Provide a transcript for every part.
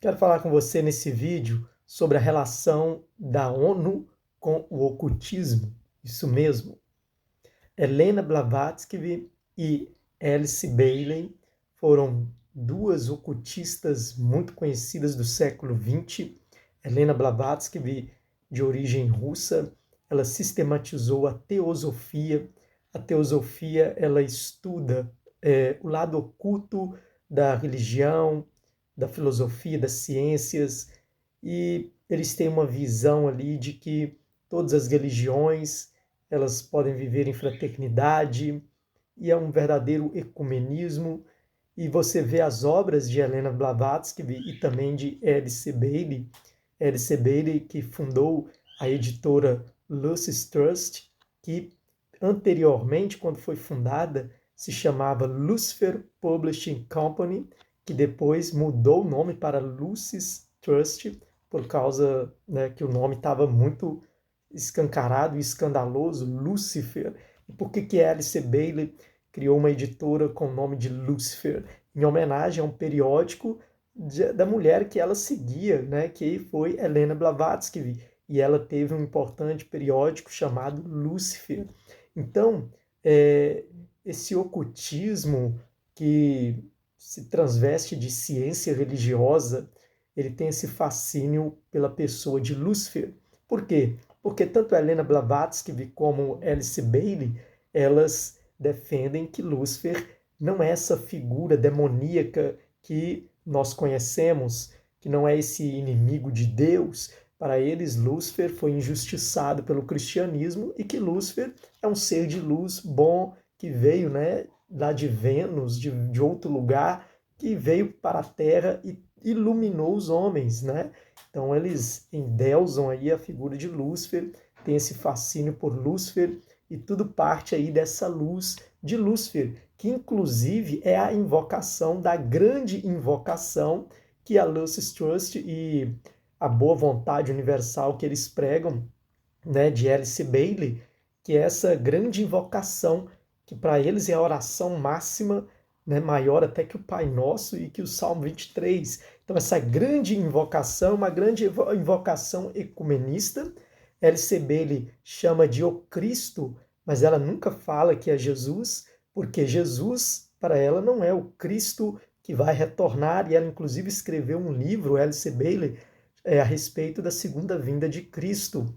Quero falar com você nesse vídeo sobre a relação da ONU com o ocultismo. Isso mesmo. Helena Blavatsky e Alice Bailey foram duas ocultistas muito conhecidas do século XX. Helena Blavatsky, de origem russa, ela sistematizou a teosofia. A teosofia, ela estuda o lado oculto da religião, da filosofia, das ciências, e eles têm uma visão ali de que todas as religiões elas podem viver em fraternidade, e é um verdadeiro ecumenismo. E você vê as obras de Helena Blavatsky e também de Alice Bailey, que fundou a editora Lucis Trust, que anteriormente, quando foi fundada, se chamava Lucifer Publishing Company, que depois mudou o nome para Lucis Trust, por causa, né, que o nome estava muito escancarado e escandaloso, Lucifer. E por que Alice Bailey criou uma editora com o nome de Lucifer? Em homenagem a um periódico da mulher que ela seguia, né, que foi Helena Blavatsky, e ela teve um importante periódico chamado Lucifer. Então, esse ocultismo que se transveste de ciência religiosa, ele tem esse fascínio pela pessoa de Lúcifer. Por quê? Porque tanto Helena Blavatsky como Alice Bailey, elas defendem que Lúcifer não é essa figura demoníaca que nós conhecemos, que não é esse inimigo de Deus. Para eles, Lúcifer foi injustiçado pelo cristianismo e que Lúcifer é um ser de luz bom que veio, né, lá de Vênus, de outro lugar, que veio para a Terra e iluminou os homens, né? Então eles endeusam aí a figura de Lúcifer, tem esse fascínio por Lúcifer, e tudo parte aí dessa luz de Lúcifer, que inclusive é a invocação da grande invocação que a Lucis Trust e a boa vontade universal que eles pregam, né, de Alice Bailey, que é essa grande invocação, que para eles é a oração máxima, né, maior até que o Pai Nosso e que o Salmo 23. Então, essa grande invocação, uma grande invocação ecumenista. Alice Bailey chama de o Cristo, mas ela nunca fala que é Jesus, porque Jesus, para ela, não é o Cristo que vai retornar, e ela inclusive escreveu um livro, Alice Bailey, a respeito da segunda vinda de Cristo.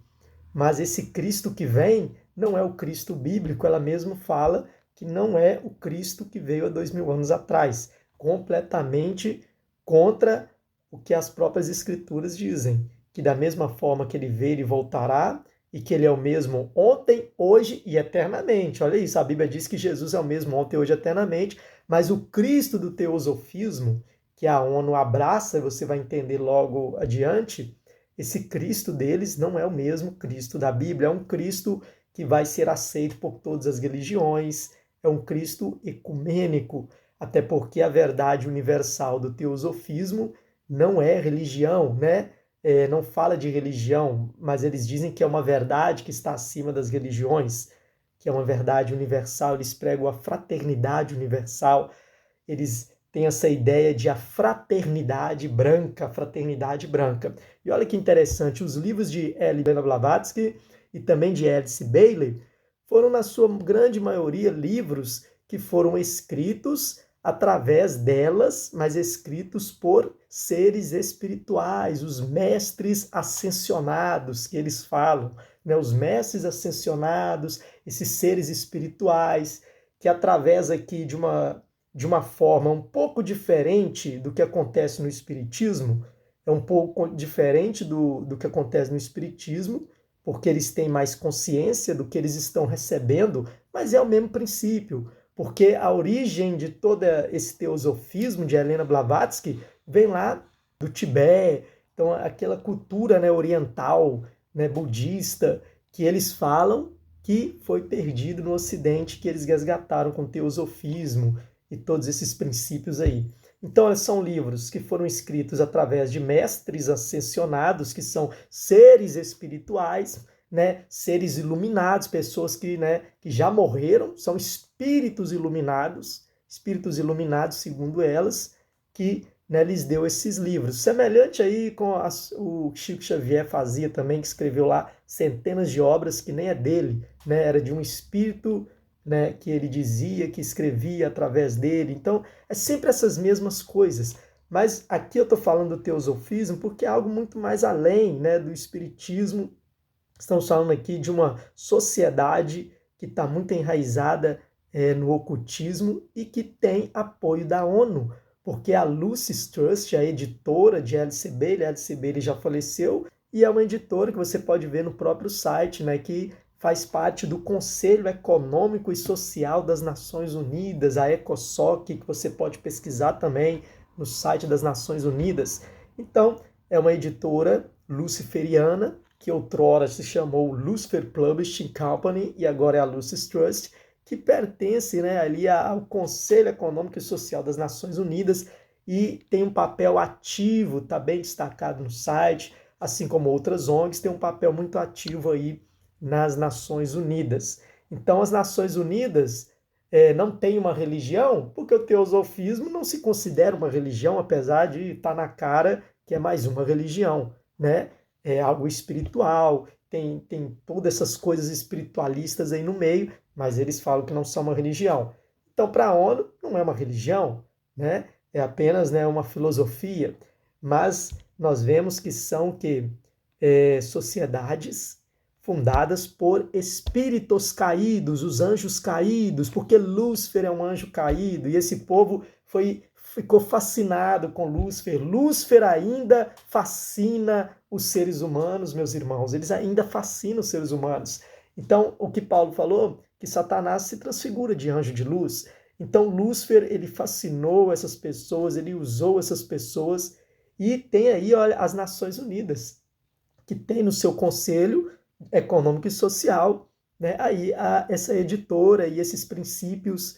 Mas esse Cristo que vem não é o Cristo bíblico, ela mesma fala que não é o Cristo que veio há 2000 anos atrás, completamente contra o que as próprias Escrituras dizem, que da mesma forma que ele veio, ele voltará, e que ele é o mesmo ontem, hoje e eternamente. Olha isso, a Bíblia diz que Jesus é o mesmo ontem, hoje e eternamente, mas o Cristo do teosofismo, que a ONU abraça, você vai entender logo adiante, esse Cristo deles não é o mesmo Cristo da Bíblia, é um Cristo que vai ser aceito por todas as religiões, é um Cristo ecumênico, até porque a verdade universal do teosofismo não é religião, né? Não fala de religião, mas eles dizem que é uma verdade que está acima das religiões, que é uma verdade universal, eles pregam a fraternidade universal, eles têm essa ideia de a fraternidade branca, E olha que interessante, os livros de Helena Blavatsky e também de Alice Bailey foram, na sua grande maioria, livros que foram escritos através delas, mas escritos por seres espirituais, os mestres ascensionados que eles falam, né? Os mestres ascensionados, esses seres espirituais, que através aqui de uma forma um pouco diferente do que acontece no Espiritismo, é um pouco diferente do que acontece no Espiritismo, porque eles têm mais consciência do que eles estão recebendo, mas é o mesmo princípio, porque a origem de todo esse teosofismo de Helena Blavatsky vem lá do Tibete, então aquela cultura, né, oriental, né, budista, que eles falam que foi perdido no Ocidente, que eles resgataram com o teosofismo e todos esses princípios aí. Então, são livros que foram escritos através de mestres ascensionados, que são seres espirituais, né, seres iluminados, pessoas que, né, que já morreram, são espíritos iluminados segundo elas, que né, lhes deu esses livros. Semelhante aí com o Chico Xavier fazia também, que escreveu lá centenas de obras que nem é dele, né, era de um espírito, né, que ele dizia, que escrevia através dele. Então, é sempre essas mesmas coisas. Mas aqui eu estou falando do teosofismo porque é algo muito mais além, né, do espiritismo. Estamos falando aqui de uma sociedade que está muito enraizada no ocultismo e que tem apoio da ONU, porque a Lucis Trust, a editora de Alice Bailey já faleceu, e é uma editora que você pode ver no próprio site, né, que faz parte do Conselho Econômico e Social das Nações Unidas, a ECOSOC, que você pode pesquisar também no site das Nações Unidas. Então, é uma editora luciferiana, que outrora se chamou Lucifer Publishing Company e agora é a Lucis Trust, que pertence, né, ali ao Conselho Econômico e Social das Nações Unidas e tem um papel ativo, está bem destacado no site, assim como outras ONGs, tem um papel muito ativo aí nas Nações Unidas. Então, as Nações Unidas não têm uma religião, porque o teosofismo não se considera uma religião, apesar de estar na cara que é mais uma religião, né? É algo espiritual, tem todas essas coisas espiritualistas aí no meio, mas eles falam que não são uma religião. Então, para a ONU, não é uma religião, né? É apenas, né, uma filosofia, mas nós vemos que são sociedades fundadas por espíritos caídos, os anjos caídos, porque Lúcifer é um anjo caído, e esse povo ficou fascinado com Lúcifer. Lúcifer ainda fascina os seres humanos, meus irmãos, eles ainda fascinam os seres humanos. Então, o que Paulo falou, que Satanás se transfigura de anjo de luz. Então, Lúcifer, ele fascinou essas pessoas, ele usou essas pessoas, e tem aí, olha, as Nações Unidas, que tem no seu conselho econômico e social, né, aí essa editora e esses princípios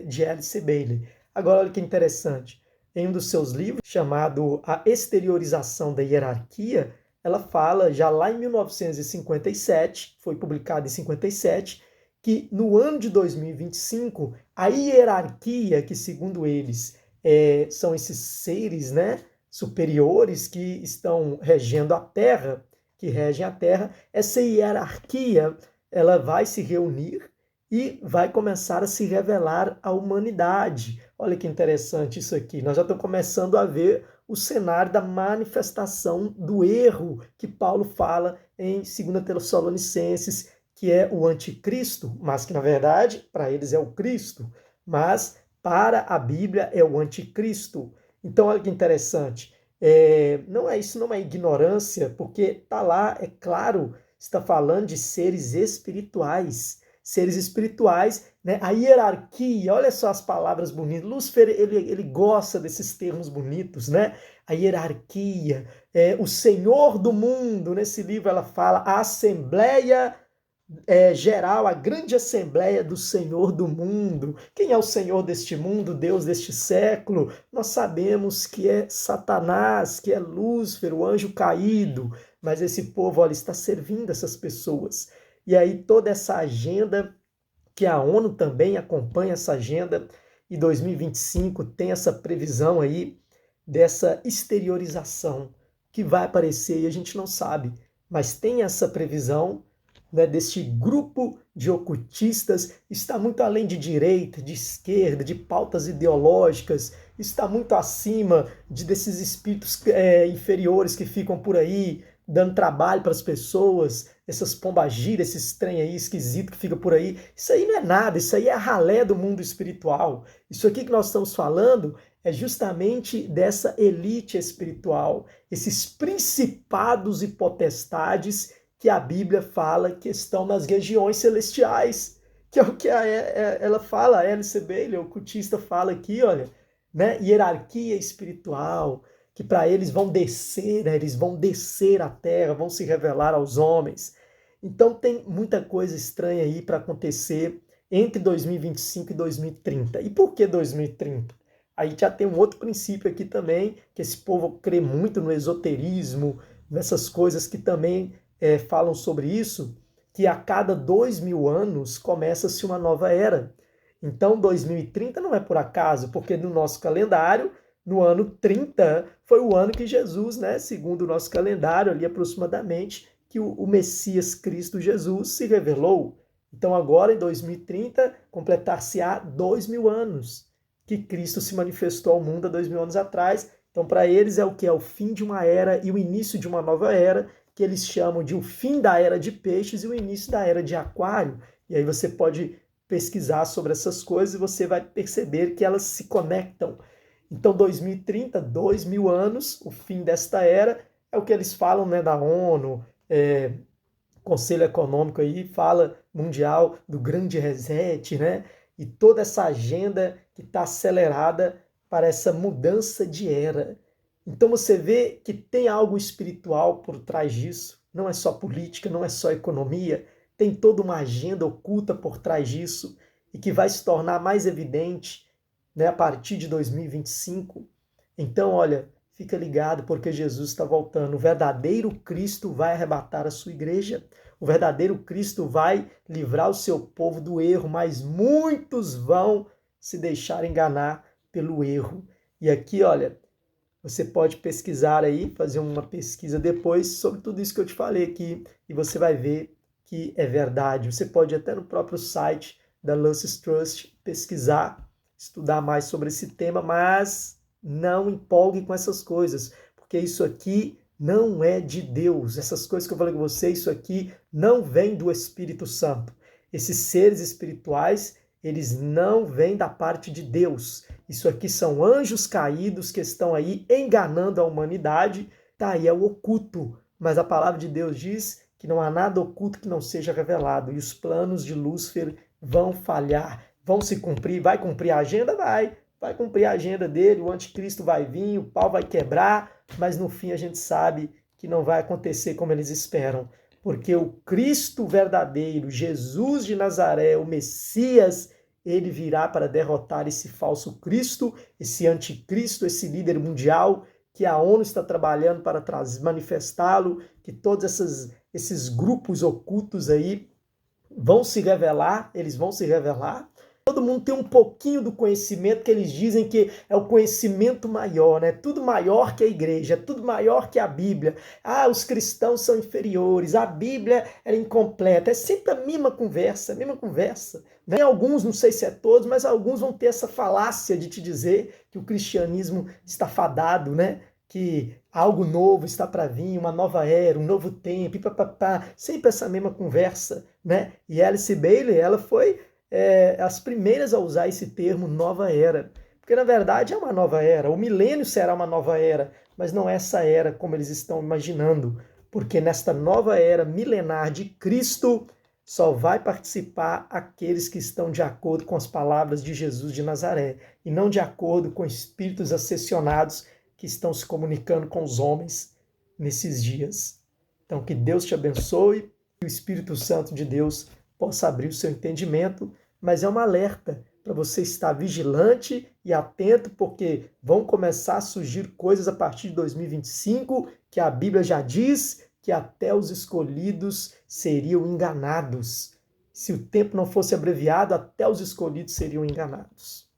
de Alice Bailey. Agora, olha que interessante, em um dos seus livros, chamado A Exteriorização da Hierarquia, ela fala, já lá em 1957, foi publicado em 57, que no ano de 2025, a hierarquia, que segundo eles são esses seres, né, superiores que estão regendo a Terra, que regem a Terra, essa hierarquia ela vai se reunir e vai começar a se revelar à humanidade. Olha que interessante isso aqui. Nós já estamos começando a ver o cenário da manifestação do erro que Paulo fala em 2 Tessalonicenses, que é o anticristo, mas que na verdade para eles é o Cristo, mas para a Bíblia é o anticristo. Então olha que interessante. Isso não é ignorância, porque está lá, é claro, está falando de seres espirituais. Seres espirituais, né? A hierarquia, olha só as palavras bonitas. Lúcifer, ele gosta desses termos bonitos, né? A hierarquia, o Senhor do mundo, nesse livro ela fala a Assembleia geral, a grande Assembleia do Senhor do mundo. Quem é o Senhor deste mundo, Deus deste século? Nós sabemos que é Satanás, que é Lúcifer, o anjo caído, mas esse povo, olha, está servindo essas pessoas. E aí toda essa agenda, que a ONU também acompanha essa agenda, e 2025 tem essa previsão aí dessa exteriorização que vai aparecer e a gente não sabe, mas tem essa previsão, né, deste grupo de ocultistas, está muito além de direita, de esquerda, de pautas ideológicas, está muito acima desses espíritos inferiores que ficam por aí dando trabalho para as pessoas, essas pombagiras, esses trem aí esquisito que fica por aí. Isso aí não é nada, isso aí é a ralé do mundo espiritual. Isso aqui que nós estamos falando é justamente dessa elite espiritual, esses principados e potestades que a Bíblia fala que estão nas regiões celestiais, que é o que ela fala, a Alice Bailey, o ocultista, fala aqui, olha, né? Hierarquia espiritual, que para eles vão descer, né? Eles vão descer à terra, vão se revelar aos homens. Então tem muita coisa estranha aí para acontecer entre 2025 e 2030. E por que 2030? Aí já tem um outro princípio aqui também, que esse povo crê muito no esoterismo, nessas coisas que também falam sobre isso, que a cada 2000 anos começa-se uma nova era. Então 2030 não é por acaso, porque no nosso calendário no ano 30, foi o ano que Jesus, né, segundo o nosso calendário ali aproximadamente, que o Messias Cristo Jesus se revelou. Então agora em 2030 completar-se-á 2000 anos que Cristo se manifestou ao mundo há 2000 anos atrás. Então para eles é o que? É o fim de uma era e o início de uma nova era, que eles chamam de o fim da era de peixes e o início da era de aquário. E aí você pode pesquisar sobre essas coisas e você vai perceber que elas se conectam. Então 2030, 2000 anos, o fim desta era, é o que eles falam, né, da ONU, Conselho Econômico aí, fala mundial do grande reset, né? E toda essa agenda que está acelerada para essa mudança de era. Então você vê que tem algo espiritual por trás disso. Não é só política, não é só economia. Tem toda uma agenda oculta por trás disso e que vai se tornar mais evidente, né, a partir de 2025. Então, olha, fica ligado porque Jesus está voltando. O verdadeiro Cristo vai arrebatar a sua igreja. O verdadeiro Cristo vai livrar o seu povo do erro, mas muitos vão se deixar enganar pelo erro. E aqui, olha, você pode pesquisar aí, fazer uma pesquisa depois sobre tudo isso que eu te falei aqui e você vai ver que é verdade. Você pode até no próprio site da Lucis Trust pesquisar, estudar mais sobre esse tema, mas não empolgue com essas coisas, porque isso aqui não é de Deus. Essas coisas que eu falei com você, isso aqui não vem do Espírito Santo. Esses seres espirituais, eles não vêm da parte de Deus. Isso aqui são anjos caídos que estão aí enganando a humanidade. Tá aí, é o oculto. Mas a palavra de Deus diz que não há nada oculto que não seja revelado. E os planos de Lúcifer vão falhar, vão se cumprir. Vai cumprir a agenda? Vai cumprir a agenda dele, o anticristo vai vir, o pau vai quebrar, mas no fim a gente sabe que não vai acontecer como eles esperam, porque o Cristo verdadeiro, Jesus de Nazaré, o Messias, ele virá para derrotar esse falso Cristo, esse anticristo, esse líder mundial, que a ONU está trabalhando para manifestá-lo, que todos esses grupos ocultos aí vão se revelar, eles vão se revelar. Todo mundo tem um pouquinho do conhecimento que eles dizem que é o conhecimento maior, né? Tudo maior que a igreja, tudo maior que a Bíblia. Ah, os cristãos são inferiores, a Bíblia é incompleta. É sempre a mesma conversa, Né? Alguns, não sei se é todos, mas alguns vão ter essa falácia de te dizer que o cristianismo está fadado, né? Que algo novo está para vir, uma nova era, um novo tempo, sempre essa mesma conversa, né? E Alice Bailey, ela foi as primeiras a usar esse termo nova era, porque na verdade é uma nova era, o milênio será uma nova era, mas não é essa era como eles estão imaginando, porque nesta nova era milenar de Cristo só vai participar aqueles que estão de acordo com as palavras de Jesus de Nazaré e não de acordo com espíritos ascensionados que estão se comunicando com os homens nesses dias. Então que Deus te abençoe e o Espírito Santo de Deus possa abrir o seu entendimento, mas é um alerta para você estar vigilante e atento, porque vão começar a surgir coisas a partir de 2025, que a Bíblia já diz que até os escolhidos seriam enganados. Se o tempo não fosse abreviado, até os escolhidos seriam enganados.